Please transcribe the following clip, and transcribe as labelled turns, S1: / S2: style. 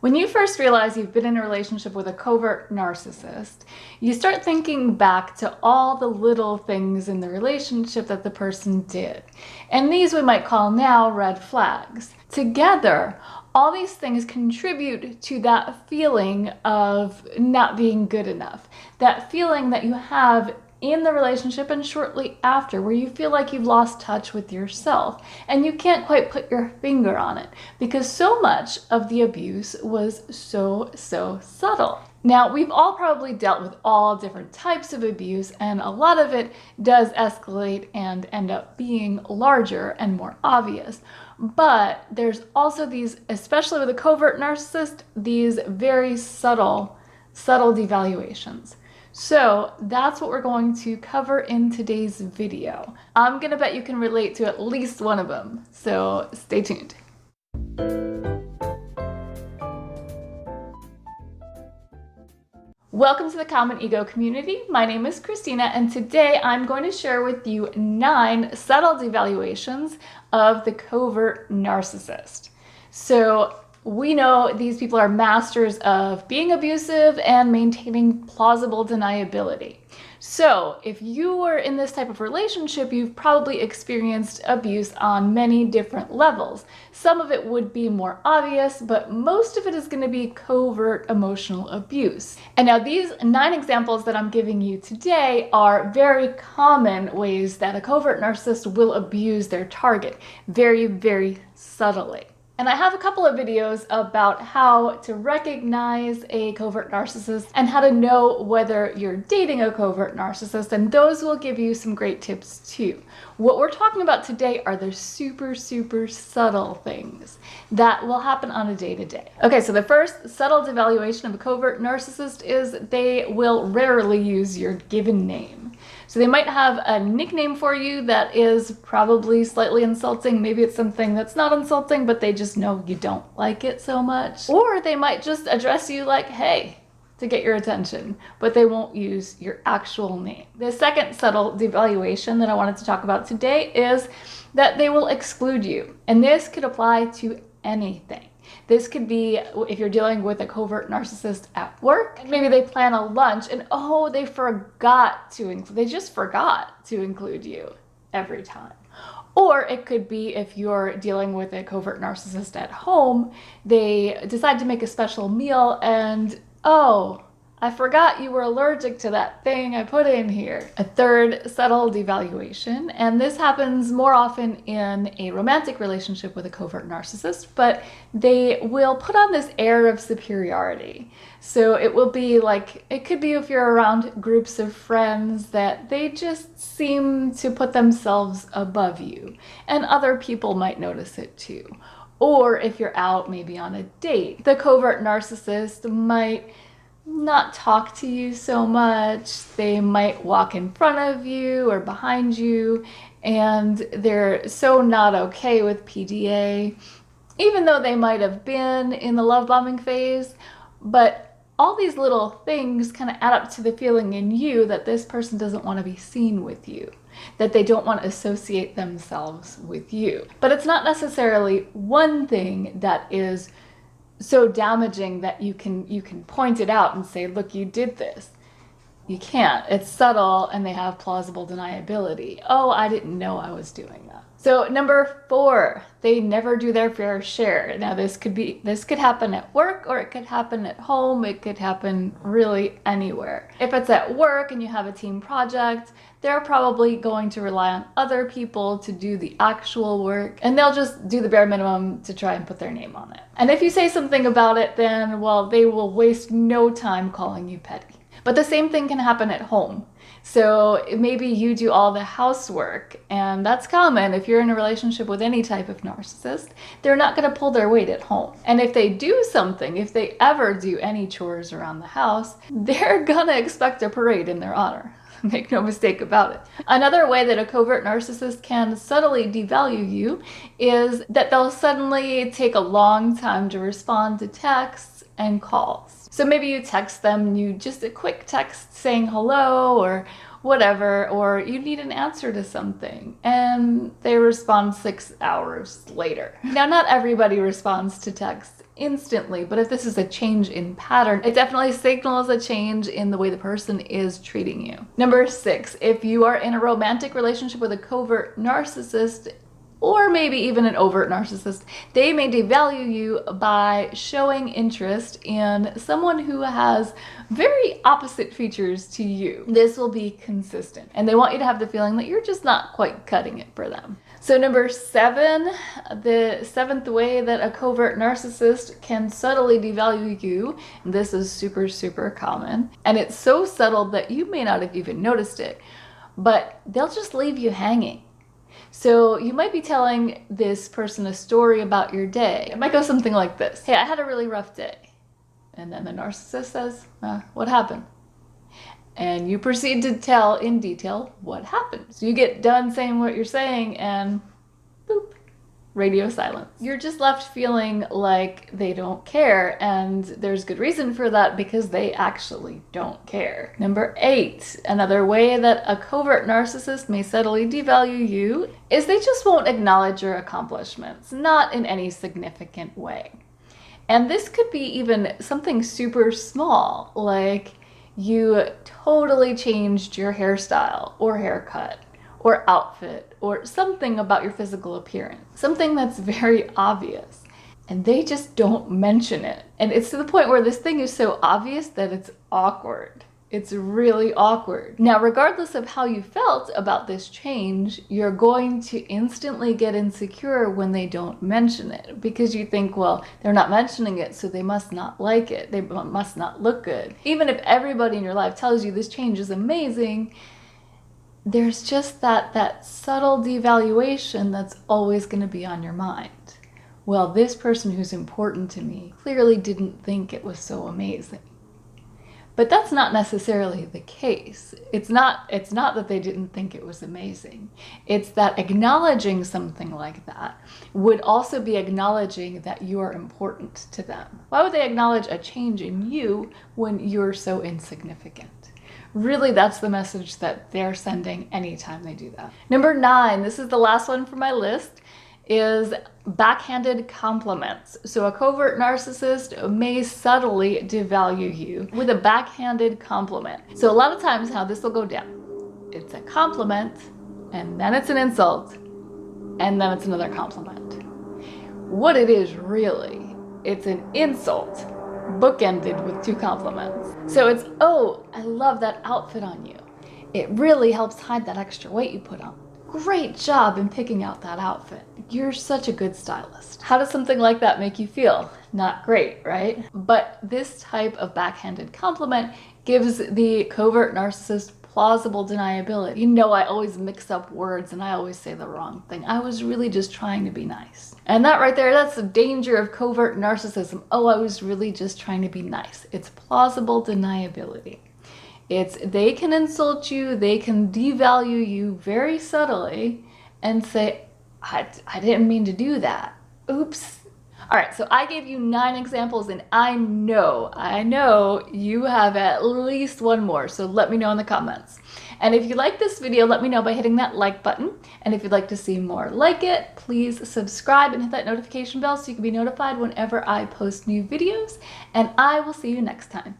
S1: When you first realize you've been in a relationship with a covert narcissist, you start thinking back to all the little things in the relationship that the person did. And these we might call now red flags. Together, all these things contribute to that feeling of not being good enough. That feeling that you have in the relationship and shortly after, where you feel like you've lost touch with yourself and you can't quite put your finger on it because so much of the abuse was so subtle. Now, we've all probably dealt with all different types of abuse, and a lot of it does escalate and end up being larger and more obvious. But there's also these, especially with a covert narcissist, these very subtle devaluations. So that's what we're going to cover in today's video. I'm gonna bet you can relate to at least one of them, so stay tuned. Welcome to the Common Ego community. My name is Christina, and today I'm going to share with you 9 subtle devaluations of the covert narcissist. So we know these people are masters of being abusive and maintaining plausible deniability. So if you were in this type of relationship, you've probably experienced abuse on many different levels. Some of it would be more obvious, but most of it is going to be covert emotional abuse. And now these 9 examples that I'm giving you today are very common ways that a covert narcissist will abuse their target, very subtly. And I have a couple of videos about how to recognize a covert narcissist and how to know whether you're dating a covert narcissist, and those will give you some great tips too. What we're talking about today are the super subtle things that will happen on a day-to-day. Okay, so the first subtle devaluation of a covert narcissist is they will rarely use your given name. So they might have a nickname for you that is probably slightly insulting. Maybe it's something that's not insulting, but they just know you don't like it so much. Or they might just address you like, hey, to get your attention, but they won't use your actual name. The second subtle devaluation that I wanted to talk about today is that they will exclude you. And this could apply to anything. This could be if you're dealing with a covert narcissist at work. Maybe they plan a lunch and they just forgot to include you every time. Or it could be if you're dealing with a covert narcissist at home, they decide to make a special meal and, I forgot you were allergic to that thing I put in here. A third subtle devaluation, and this happens more often in a romantic relationship with a covert narcissist, but they will put on this air of superiority. So it will be like, it could be if you're around groups of friends that they just seem to put themselves above you, and other people might notice it too. Or if you're out maybe on a date, the covert narcissist might not talk to you so much. They might walk in front of you or behind you, and they're so not okay with PDA, even though they might have been in the love bombing phase. But all these little things kind of add up to the feeling in you that this person doesn't want to be seen with you, that they don't want to associate themselves with you. But it's not necessarily one thing that is so damaging that you can point it out and say, look, you did this. You can't. It's subtle, and they have plausible deniability. Oh, I didn't know I was doing that. So number 4, they never do their fair share. Now this could happen at work, or it could happen at home. It could happen really anywhere. If it's at work and you have a team project, they're probably going to rely on other people to do the actual work, and they'll just do the bare minimum to try and put their name on it. And if you say something about it, then, well, they will waste no time calling you petty. But the same thing can happen at home. So maybe you do all the housework, and that's common if you're in a relationship with any type of narcissist. They're not going to pull their weight at home. And if they do something, if they ever do any chores around the house, they're going to expect a parade in their honor. Make no mistake about it. Another way that a covert narcissist can subtly devalue you is that they'll suddenly take a long time to respond to texts and calls. So maybe you text them, just a quick text saying hello or whatever, or you need an answer to something, and they respond 6 hours later. Now, not everybody responds to text instantly, but if this is a change in pattern, it definitely signals a change in the way the person is treating you. Number 6, if you are in a romantic relationship with a covert narcissist, or maybe even an overt narcissist, they may devalue you by showing interest in someone who has very opposite features to you. This will be consistent, and they want you to have the feeling that you're just not quite cutting it for them. So number 7, the 7th way that a covert narcissist can subtly devalue you, and this is super, super common, and it's so subtle that you may not have even noticed it, but they'll just leave you hanging. So you might be telling this person a story about your day. It might go something like this. Hey, I had a really rough day. And then the narcissist says, what happened? And you proceed to tell in detail what happened. So you get done saying what you're saying and boop, radio silence. You're just left feeling like they don't care, and there's good reason for that because they actually don't care. Number 8, another way that a covert narcissist may subtly devalue you is they just won't acknowledge your accomplishments, not in any significant way. And this could be even something super small, like you totally changed your hairstyle or haircut or outfit or something about your physical appearance, something that's very obvious, and they just don't mention it. And it's to the point where this thing is so obvious that it's awkward. It's really awkward. Now, regardless of how you felt about this change, you're going to instantly get insecure when they don't mention it, because you think, well, they're not mentioning it, so they must not like it. They must not look good. Even if everybody in your life tells you this change is amazing, there's just that subtle devaluation that's always going to be on your mind. Well, this person who's important to me clearly didn't think it was so amazing. But that's not necessarily the case. It's not that they didn't think it was amazing. It's that acknowledging something like that would also be acknowledging that you're important to them. Why would they acknowledge a change in you when you're so insignificant? Really, that's the message that they're sending anytime they do that. Number 9, this is the last one for my list, is backhanded compliments. So a covert narcissist may subtly devalue you with a backhanded compliment. So a lot of times how this will go down, it's a compliment, and then it's an insult, and then it's another compliment. What it is really, it's an insult bookended with 2 compliments. So it's, oh, I love that outfit on you. It really helps hide that extra weight you put on. Great job in picking out that outfit. You're such a good stylist. How does something like that make you feel? Not great, right? But this type of backhanded compliment gives the covert narcissist plausible deniability. You know, I always mix up words and I always say the wrong thing. I was really just trying to be nice. And that right there, that's the danger of covert narcissism. Oh, I was really just trying to be nice. It's plausible deniability. It's they can insult you, they can devalue you very subtly and say, I didn't mean to do that. Oops. All right, so I gave you 9 examples, and I know you have at least one more, so let me know in the comments. And if you like this video, let me know by hitting that like button. And if you'd like to see more like it, please subscribe and hit that notification bell so you can be notified whenever I post new videos. And I will see you next time.